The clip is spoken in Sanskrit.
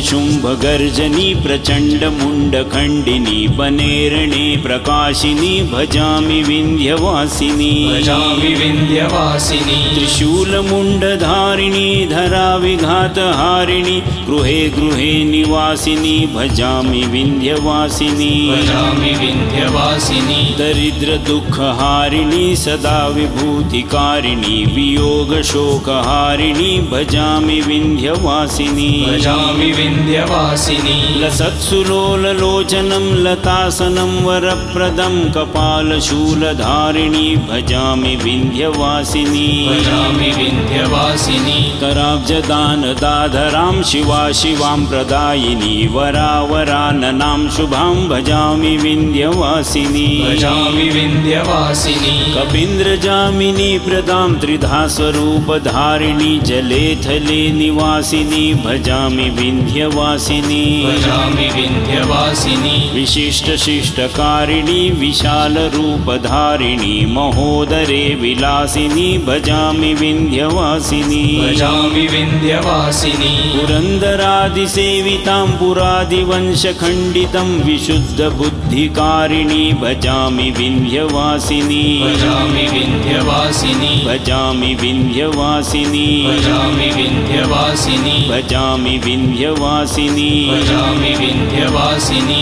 शुम्भगर्जनी प्रचण्डमुण्डखण्डिनी बनेरणे प्रकाशिनी भजामि विन्ध्यवासिनी भजामि विन्ध्यवासिनी त्रिशूलमुण्डधारिणी धराविघातहारिणी गृहे गृहे निवासिनी भजामि विन्ध्यवासिनी भजामि विन्ध्यवासिनी दरिद्रदुःखहारिणी सदा विभूतिकारिणी वियोगशोकहारिणी भजामि विन्ध्यवासिनी भजामि विन्ध्यवासिनी लसत्सुलोललोचनं लतासनं वरप्रदं कपालशूलधारिणी भजामि विन्ध्यवासिनी भजामि विन्ध्यवासिनी कराब्जदानदाधरां शिवा शिवां प्रदायिनी वरावराननां शुभां भजामि विन्ध्यवासिनी भजामि विन्ध्यवासिनी कपीन्द्रजामिनी प्रदां त्रिधा स्वरूपधारिणी जले थले निवासिनी भजामि विन्ध्यवासिनी भजामि विन्ध्यवासिनी विशिष्टशिष्टकारिणी विशालरूपधारिणी महोदरे विलासिनी भजामि विन्ध्यवासिनी भजामि विन्ध्यवासिनी पुरन्दरादिसेवितां पुरादिवंशखण्डितं विशुद्धबुद्धिकारिणी भजामि विन्ध्यवासिनी भजामि विन्ध्यवासिनी भजामि विन्ध्यवासिनी भजामि विन्ध्यवासिनी भजामि विन्ध्यवासिनी भजामि विन्ध्यवासिनी